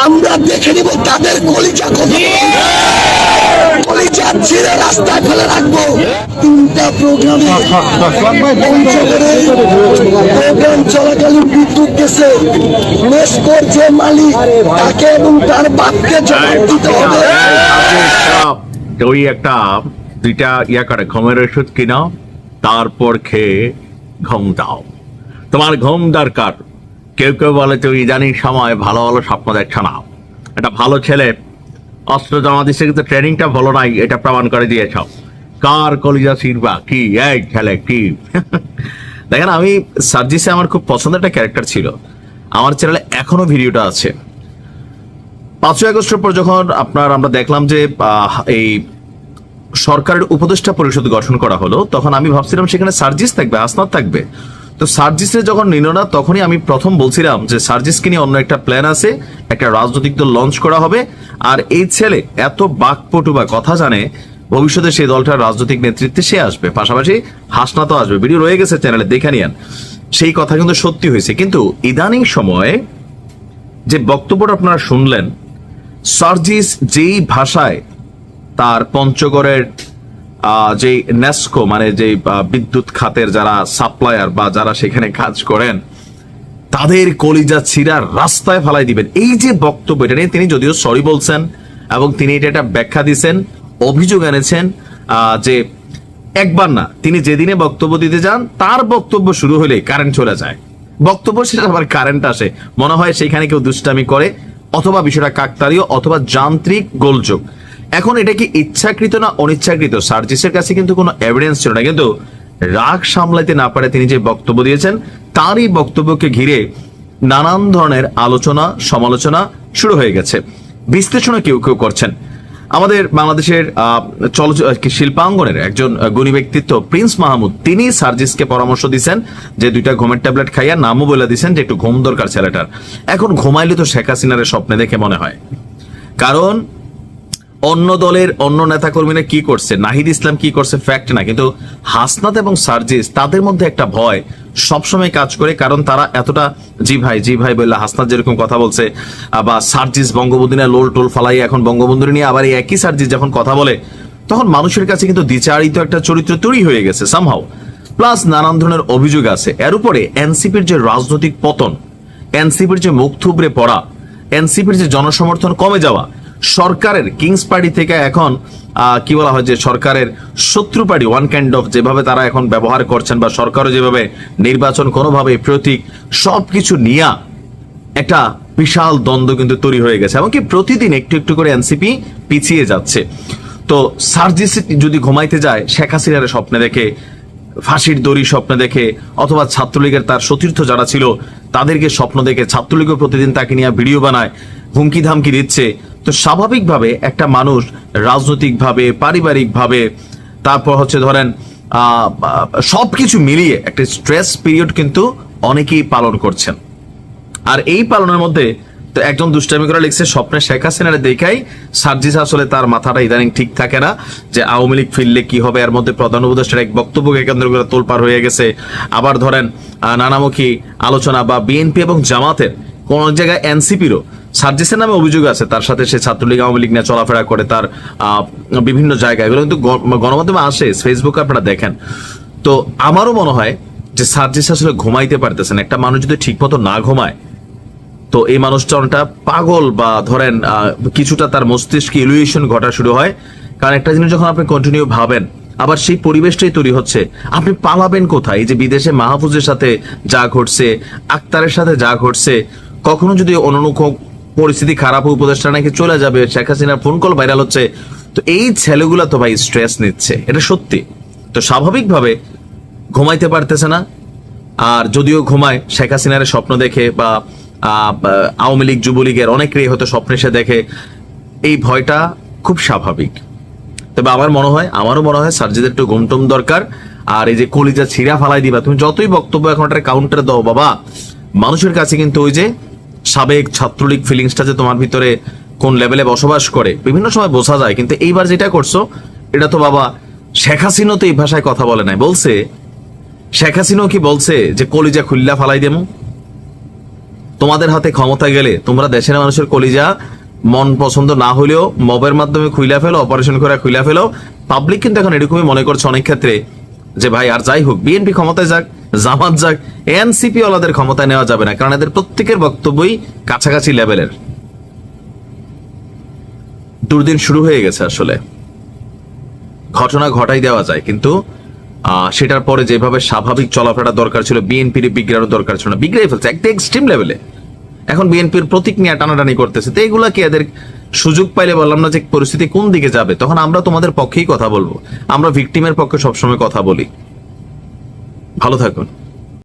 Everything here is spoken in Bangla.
আমরা দেখে নিব তাদের কলিজা কত, কলিজা ছিঁড়ে রাস্তায় ফেলে রাখবো। তিনটা প্রোগ্রামে পঞ্চগড়ে প্রোগ্রাম চলাকালীন বিদ্যুৎ গেছে, মেসকোর যে মালিক তাকে এবং তার বাপকে জবাব দিতে হবে। ওই একটা দুইটা ইয়া করে ঘুমের ওষুধ কিনাও, তারপর খেয়ে ঘুম দাও। তোমার ঘুম দরকার। কেউ কেউ বলে তো ইদানিং সময় ভালো ভালো স্বপ্ন দেখছো না। একটা ভালো ছেলে অস্ত্র জমা দিচ্ছে কিন্তু ট্রেনিংটা ভালো নাই, এটা প্রমাণ করে দিয়েছ। কার কলিজা ছিড়বা কি এই ছেলে কি? দেখেন, আমি সার্জিসে আমার খুব পছন্দের একটা ক্যারেক্টার ছিল। আমার চ্যানেলে এখনো ভিডিওটা আছে। 5ই আগস্টের পর যখন আমরা দেখলাম যে এই সরকারের উপদেষ্টা পরিষদ গঠন করা হলো, তখন আমি ভাবছিলাম সেখানে সার্জিস থাকবে, হাসনাত থাকবে। তো সার্জিসে যখন নিল না, তখনই আমি প্রথম বলছিলাম যে সার্জিসকে নিয়ে অন্য একটা প্ল্যান আছে, একটা রাজনৈতিক দল লঞ্চ করা হবে। আর এই ছেলে এত বাকপটু বা কথা জানে, ভবিষ্যতে সেই দলটার রাজনৈতিক নেতৃত্বে সে আসবে, পাশাপাশি হাসনাতও আসবে। ভিডিও রয়ে গেছে চ্যানেলে, দেখে নিয়েন। সেই কথা কিন্তু সত্যি হয়েছে। কিন্তু ইদানিং সময়ে যে বক্তব্যটা আপনারা শুনলেন, সার্জিস যেই ভাষায় তার পঞ্চগড়ের যে নেস্কো মানে যে বিদ্যুৎ খাতের যারা সাপ্লায়ার বা যারা সেখানে কাজ করেন, তাদের কলিজা ছিঁড়া রাস্তায় ফেলাই দিবেন, এই যে বক্তব্য, এটা নিয়ে তিনি যদিও সরি বলছেন এবং তিনি এটা একটা ব্যাখ্যা দিচ্ছেন, অভিযোগ এনেছেন যে একবার না, তিনি যেদিনে বক্তব্য দিতে যান তার বক্তব্য শুরু হলে কারেন্ট চলে যায়। বক্তব্য শেষে আবার কারেন্ট আসে। মনে হয় সেখানে কেউ দুষ্টামি করে, অথবা বিষয়টা কাকতালীয়, অথবা যান্ত্রিক গোলযোগ। এখন এটা কি ইচ্ছাকৃত না অনিচ্ছাকৃত, সার্জিসের কাছে কিন্তু কোনো এভিডেন্স ছিল না, কিন্তু রাগ সামলাইতে না পারে তিনি যে বক্তব্য দিয়েছেন, তারই বক্তব্যকে ঘিরে নানান ধরনের আলোচনা সমালোচনা শুরু হয়ে গেছে। বিশ্লেষণও কেউ কেউ করছেন। আমাদের বাংলাদেশের শিল্পাঙ্গনের একজন গুণী ব্যক্তিত্ব প্রিন্স মাহমুদ, তিনি সার্জিসকে পরামর্শ দিচ্ছেন যে 2টা ঘুমের ট্যাবলেট খাইয়া, নামও বলে দিচ্ছেন যে একটু ঘুম দরকার ছেলেটার। এখন ঘুমাইলে তো শেখ হাসিনার স্বপ্নে দেখে মনে হয়। কারণ অন্য দলের অন্য নেতা কর্মীরা কি করছে, নাহিদ ইসলাম কি করছে ফ্যাক্ট না, কিন্তু হাসনাত এবং সার্জিস তাদের মধ্যে একটা ভয় সবসময় কাজ করে। কারণ তারা এতটা জি ভাই বললে হাসনাত যেরকম কথা বলছে, বা সার্জিস বঙ্গবন্ধু নিয়ে লোল টোল ফালাই, এখন বঙ্গবন্ধু নিয়ে আবার এই একই সার্জিস যখন কথা বলে, তখন মানুষের কাছে কিন্তু দ্বিচারিত একটা চরিত্র তৈরি হয়ে গেছে সামহাও। প্লাস নানান ধরনের অভিযোগ আছে। এর উপরে এনসিপির যে রাজনৈতিক পতন, এনসিপির যে মুখ থুবড়ে পড়া, এনসিপির যে জনসমর্থন কমে যাওয়া, সরকারের কিংস পার্টি থেকে এখন কি বলা হয় যে সরকারের শত্রু পার্টি ওয়ান কাইন্ড অফ যেভাবে তারা এখন ব্যবহার করছেন, বা সরকারও যেভাবে নির্বাচন কোনোভাবে প্রতীক সবকিছু নিয়ে একটা বিশাল দ্বন্দ্ব কিন্তু তৈরি হয়ে গেছে, এমনকি প্রতিদিন একটু একটু করে এনসিপি পিছিয়ে যাচ্ছে। তো সার্জিস যদি ঘুমাইতে যায় শেখ হাসিনার স্বপ্নে দেখে, ফাঁসির দড়ি স্বপ্নে দেখে, অথবা ছাত্রলীগের তার সতীর্থ যারা ছিল তাদেরকে স্বপ্ন দেখে, ছাত্রলীগও প্রতিদিন তাকে নিয়ে ভিডিও বানায়, হুমকি ধামকি দিচ্ছে, তো স্বাভাবিকভাবে একটা মানুষ রাজনৈতিকভাবে, পারিবারিকভাবে, তারপর হচ্ছে ধরেন সবকিছু মিলিয়ে একটা স্ট্রেস পিরিয়ড কিন্তু অনেকেই পালন করছেন। আর এই পালনের মধ্যে তো একজন দুষ্টামি করে লিখছে স্বপ্নে শেখ হাসিনার দেখাই সার্জিস আসলে তার মাথাটা ইদানিং ঠিক থাকে না, যে আওয়ামী লীগ ফিরলে কি হবে। এর মধ্যে প্রধান উপদেষ্টার এক বক্তব্যকে কেন্দ্র করে তোলপাড় হয়ে গেছে। আবার ধরেন নানামুখী আলোচনা, বা বিএনপি এবং জামাতের কোন জায়গায় এনসিপিরও সার্জিসের নামে অভিযোগ আছে, তার সাথে সে ছাত্রলীগ আওয়ামী লীগ নিয়ে চলাফেরা করে, তার বিভিন্ন জায়গায় এগুলো কিন্তু গণমাধ্যমে আসে, ফেসবুকে আপনারা দেখেন। তো আমারও মনে হয় যে সার্জিস আসলে ঘুমাইতে পারতেছেন। একটা মানুষ যদি ঠিক মতো না ঘুমায়, তো এই মানুষটা অনেকটা পাগল, বা ধরেন কিছুটা তার মস্তিষ্কে ইলুয়েশন ঘটা শুরু হয়। কারণ একটা জিনিস যখন আপনি কন্টিনিউ ভাবেন, আবার সেই পরিবেশটাই তৈরি হচ্ছে, আপনি পালাবেন কোথায়? এই যে বিদেশে মাহফুজের সাথে যা ঘটছে, আক্তারের সাথে যা ঘটছে, কখনো যদি অনুনুখ পরিস্থিতি খারাপ, উপদেষ্টা নাকি চলে যাবে, শেখ হাসিনার ফোন কল ভাইরাল হচ্ছে, তো এই ছেলেগুলা তো ভাই স্ট্রেস নিচ্ছে, এটা সত্যি। তো স্বাভাবিকভাবে ঘুমাইতে পারতেছে না। আর যদিও ঘুমায়, শেখ হাসিনার স্বপ্ন দেখে, বা আওয়ামী লীগ যুবলীগের অনেকেরই হয়তো স্বপ্নে সে দেখে, এই ভয়টা খুব স্বাভাবিক। তবে আমারও মনে হয় সার্জিদের একটু ঘুমটুম দরকার। আর এই যে কলিজা ছিঁড়া ফালাই দিবা, তুমি যতই বক্তব্য এখন একটা কাউন্টারে দাও বাবা, মানুষের কাছে কিন্তু ওই যে সাবেক ছাত্রলীগ ফিলিংসটা যে তোমার ভিতরে কোন লেভেলে বসবাস করে বিভিন্ন সময় বোঝা যায়। কিন্তু এইবার যেটা করছো, এটা তো বাবা শেখ হাসিনাও তো এই ভাষায় কথা বলে নাই। বলছে শেখ হাসিনাও কি বলছে যে কলিজা খুল্লা ফালাই দেমু? তোমাদের হাতে ক্ষমতা গেলে তোমরা দেশের মানুষের কলিজা মন পছন্দ না হলেও মবের মাধ্যমে খুইলা ফেলো, অপারেশন করে খুইলা ফেলো। পাবলিক কিন্তু এখন এরকমই মনে করছে অনেক ক্ষেত্রে যে ভাই আর যাই হোক বিএনপি ক্ষমতায় যাক, জামাত যাক, এনসিপি ওয়ালাদের ক্ষমতায় নেওয়া যাবে না, কারণ এদের প্রত্যেকের বক্তব্যই কাছাকাছি লেভেলের। দুর্দিন শুরু হয়ে গেছে আসলে, ঘটনা ঘটাই দেওয়া যায়, কিন্তু সেটার পরে যেভাবে স্বাভাবিক চলাফেরা দরকার ছিল, বিএনপির বিগ্রহের দরকার ছিল না, বিগ্রহে ফেলছে একটা এক্সট্রিম লেভেলে। এখন বিএনপির প্রতীক নিয়ে টানাটানি করতেছে, তো এগুলা কি এদের সুযোগ পাইলে বললাম না যে পরিস্থিতি কোন দিকে যাবে, তখন আমরা তোমাদের পক্ষেই কথা বলবো। আমরা ভিকটিমের পক্ষে সবসময় কথা বলি। ভালো থাকুন।